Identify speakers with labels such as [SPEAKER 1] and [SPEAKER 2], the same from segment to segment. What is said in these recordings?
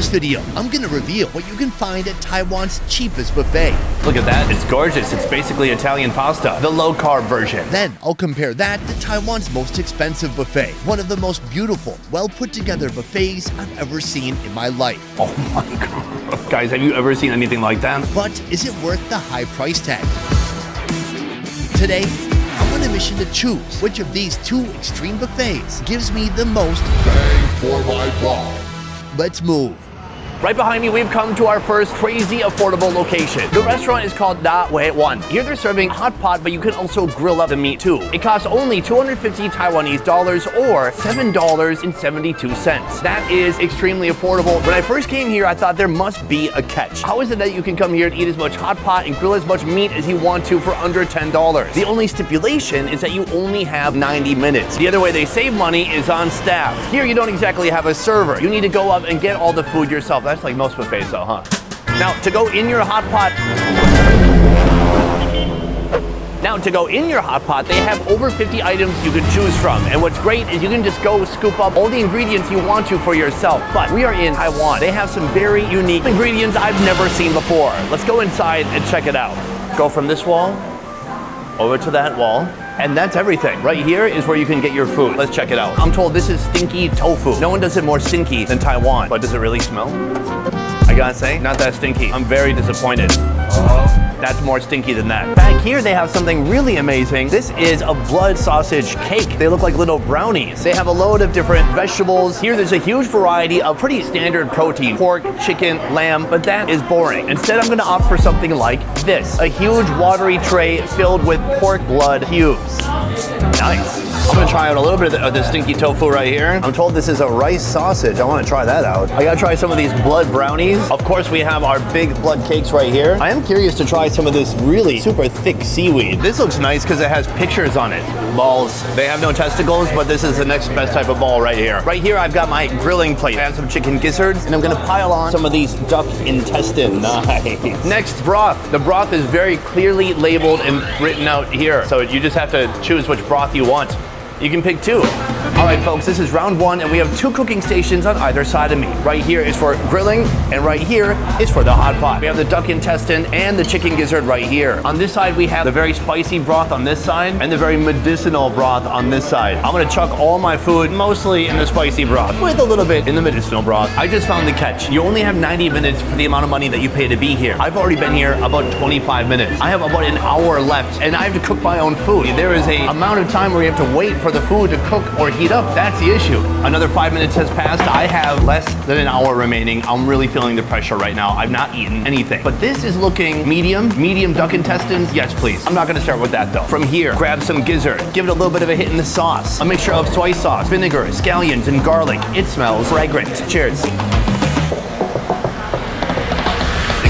[SPEAKER 1] this video, I'm gonna reveal what you can find at Taiwan's cheapest buffet.
[SPEAKER 2] Look at that, it's gorgeous. It's basically Italian pasta, the low-carb version.
[SPEAKER 1] Then I'll compare that to Taiwan's most expensive buffet, one of the most beautiful, well-put-together buffets I've ever seen in my life.
[SPEAKER 2] Oh my God. Guys, have you ever seen anything like that?
[SPEAKER 1] But is it worth the high price tag? Today, I'm on a mission to choose which of these two extreme buffets gives me the most bang for my buck. Let's move.
[SPEAKER 2] Right behind me, we've come to our first crazy affordable location. The restaurant is called Da Wei Wan. Here they're serving hot pot, but you can also grill up the meat too. It costs only 250 Taiwanese dollars or $7.72. That is extremely affordable. When I first came here, I thought there must be a catch. How is it that you can come here and eat as much hot pot and grill as much meat as you want to for under $10? The only stipulation is that you only have 90 minutes. The other way they save money is on staff. Here you don't exactly have a server. You need to go up and get all the food yourself. That's like most buffets though, huh? Now, to go in your hot pot, they have over 50 items you can choose from. And what's great is you can just go scoop up all the ingredients you want to for yourself. But we are in Taiwan. They have some very unique ingredients I've never seen before. Let's go inside and check it out. Go from this wall over to that wall. And that's everything. Right here is where you can get your food. Let's check it out. I'm told this is stinky tofu. No one does it more stinky than Taiwan. But does it really smell? I gotta say, not that stinky. I'm very disappointed. That's more stinky than that. Back here, they have something really amazing. This is a blood sausage cake. They look like little brownies. They have a load of different vegetables. Here, there's a huge variety of pretty standard protein. Pork, chicken, lamb, but that is boring. Instead, I'm gonna opt for something like this. A huge watery tray filled with pork blood cubes. Nice. I'm gonna try out a little bit of this stinky tofu right here. I'm told this is a rice sausage. I wanna try that out. I gotta try some of these blood brownies. Of course, we have our big blood cakes right here. I am curious to try some of this really super thick seaweed. This looks nice because it has pictures on it. Balls. They have no testicles, but this is the next best type of ball right here. Right here, I've got my grilling plate. I have some chicken gizzards, and I'm gonna pile on some of these duck intestines. Nice. Next, broth. The broth is very clearly labeled and written out here. So you just have to choose which broth you want. You can pick two. All right, folks, this is round one, and we have two cooking stations on either side of me. Right here is for grilling, and right here is for the hot pot. We have the duck intestine and the chicken gizzard right here. On this side, we have the very spicy broth on this side, and the very medicinal broth on this side. I'm gonna chuck all my food mostly in the spicy broth, with a little bit in the medicinal broth. I just found the catch. You only have 90 minutes for the amount of money that you pay to be here. I've already been here about 25 minutes. I have about an hour left, and I have to cook my own food. There is a amount of time where you have to wait for the food to cook or heat up. That's the issue. Another 5 minutes has passed. I have less than an hour remaining. I'm really feeling the pressure right now. I've not eaten anything. But this is looking medium duck intestines. Yes, please. I'm not gonna start with that though. From here, grab some gizzard. Give it a little bit of a hit in the sauce. A mixture of soy sauce, vinegar, scallions, and garlic. It smells fragrant. Cheers.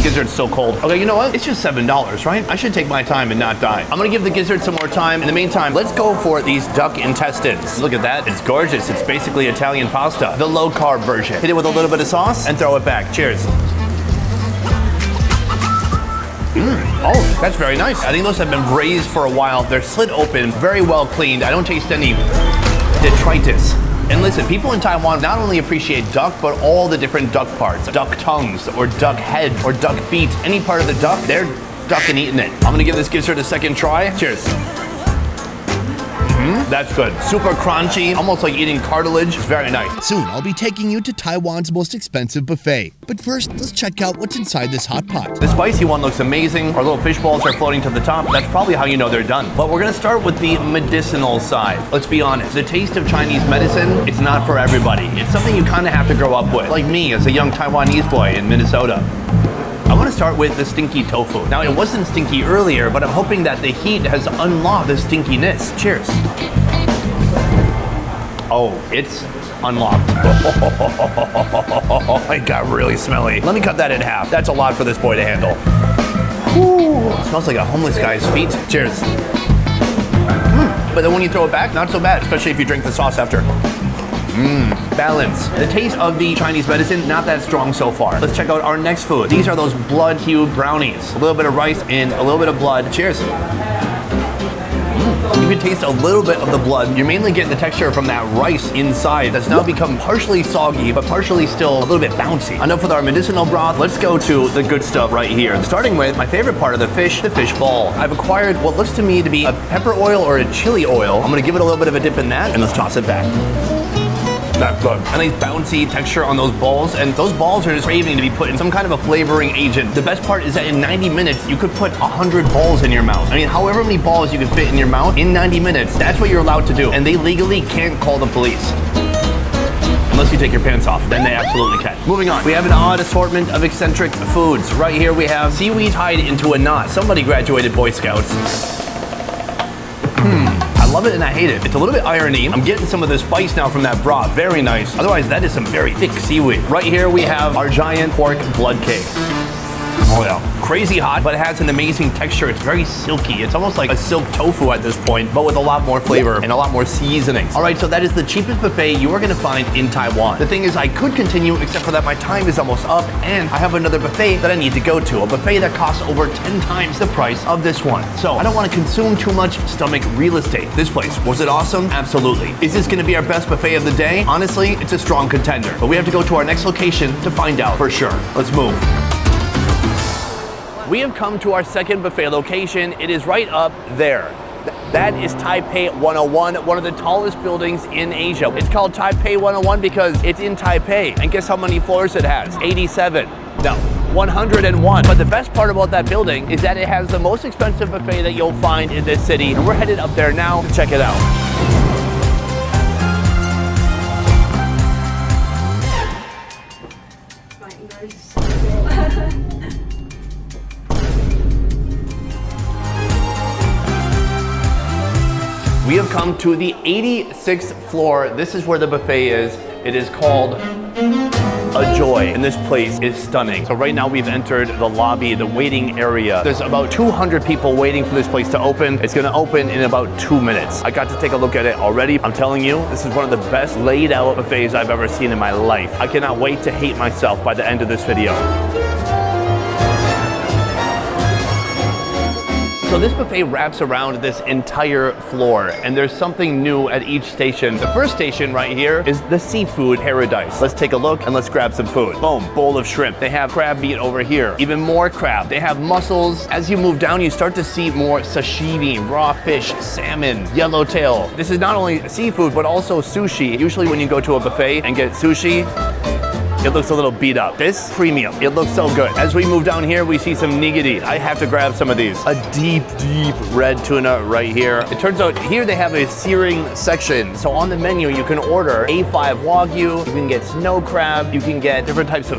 [SPEAKER 2] Gizzard's so cold. Okay, you know what? It's just $7, right? I should take my time and not die. I'm gonna give the gizzard some more time. In the meantime, let's go for these duck intestines. Look at that. It's gorgeous. It's basically Italian pasta, the low-carb version. Hit it with a little bit of sauce and throw it back. Cheers. Oh, that's very nice. I think those have been braised for a while. They're slit open, very well cleaned. I don't taste any detritus. And listen, people in Taiwan not only appreciate duck, but all the different duck parts. Duck tongues, or duck head, or duck feet. Any part of the duck, they're ducking eating it. I'm gonna give this gizzard a second try. Cheers. That's good. Super crunchy, almost like eating cartilage. It's very nice.
[SPEAKER 1] Soon, I'll be taking you to Taiwan's most expensive buffet. But first, let's check out what's inside this hot pot.
[SPEAKER 2] The spicy one looks amazing. Our little fish balls are floating to the top. That's probably how you know they're done. But we're gonna start with the medicinal side. Let's be honest, the taste of Chinese medicine, it's not for everybody. It's something you kind of have to grow up with. Like me as a young Taiwanese boy in Minnesota. I want to start with the stinky tofu. Now, it wasn't stinky earlier, but I'm hoping that the heat has unlocked the stinkiness. Cheers. Oh, it's unlocked. It got really smelly. Let me cut that in half. That's a lot for this boy to handle. Ooh, it smells like a homeless guy's feet. Cheers. But then when you throw it back, not so bad, especially if you drink the sauce after. Balance. The taste of the Chinese medicine, not that strong so far. Let's check out our next food. These are those blood cube brownies. A little bit of rice and a little bit of blood. Cheers. You can taste a little bit of the blood. You're mainly getting the texture from that rice inside that's now become partially soggy, but partially still a little bit bouncy. Enough with our medicinal broth. Let's go to the good stuff right here. Starting with my favorite part of the fish ball. I've acquired what looks to me to be a pepper oil or a chili oil. I'm gonna give it a little bit of a dip in that, and let's toss it back. That's good. A nice bouncy texture on those balls, and those balls are just craving to be put in some kind of a flavoring agent. The best part is that in 90 minutes, you could put 100 balls in your mouth. I mean, however many balls you can fit in your mouth in 90 minutes, that's what you're allowed to do. And they legally can't call the police. Unless you take your pants off, then they absolutely can. Moving on, we have an odd assortment of eccentric foods. Right here we have seaweed tied into a knot. Somebody graduated Boy Scouts. I love it and I hate it. It's a little bit irony. I'm getting some of the spice now from that broth. Very nice. Otherwise, that is some very thick seaweed. Right here we have our giant pork blood cake. Oh yeah, crazy hot, but it has an amazing texture. It's very silky. It's almost like a silk tofu at this point, but with a lot more flavor and a lot more seasonings. All right, so that is the cheapest buffet you are gonna find in Taiwan. The thing is, I could continue, except for that my time is almost up, and I have another buffet that I need to go to, a buffet that costs over 10 times the price of this one. So I don't wanna consume too much stomach real estate. This place, was it awesome? Absolutely. Is this gonna be our best buffet of the day? Honestly, it's a strong contender, but we have to go to our next location to find out for sure. Let's move. We have come to our second buffet location. It is right up there. That is Taipei 101, one of the tallest buildings in Asia. It's called Taipei 101 because it's in Taipei. And guess how many floors it has? 87. No, 101. But the best part about that building is that it has the most expensive buffet that you'll find in this city. And we're headed up there now to check it out. We have come to the 86th floor. This is where the buffet is. It is called A Joy, and this place is stunning. So right now we've entered the lobby, the waiting area. There's about 200 people waiting for this place to open. It's gonna open in about 2 minutes. I got to take a look at it already. I'm telling you, this is one of the best laid out buffets I've ever seen in my life. I cannot wait to hate myself by the end of this video. So this buffet wraps around this entire floor, and there's something new at each station. The first station right here is the seafood paradise. Let's take a look and let's grab some food. Boom, bowl of shrimp. They have crab meat over here. Even more crab. They have mussels. As you move down, you start to see more sashimi, raw fish, salmon, yellowtail. This is not only seafood, but also sushi. Usually when you go to a buffet and get sushi, it looks a little beat up. This, premium. It looks so good. As we move down here, we see some nigiri. I have to grab some of these. A deep, deep red tuna right here. It turns out here they have a searing section. So on the menu, you can order A5 Wagyu, you can get snow crab, you can get different types of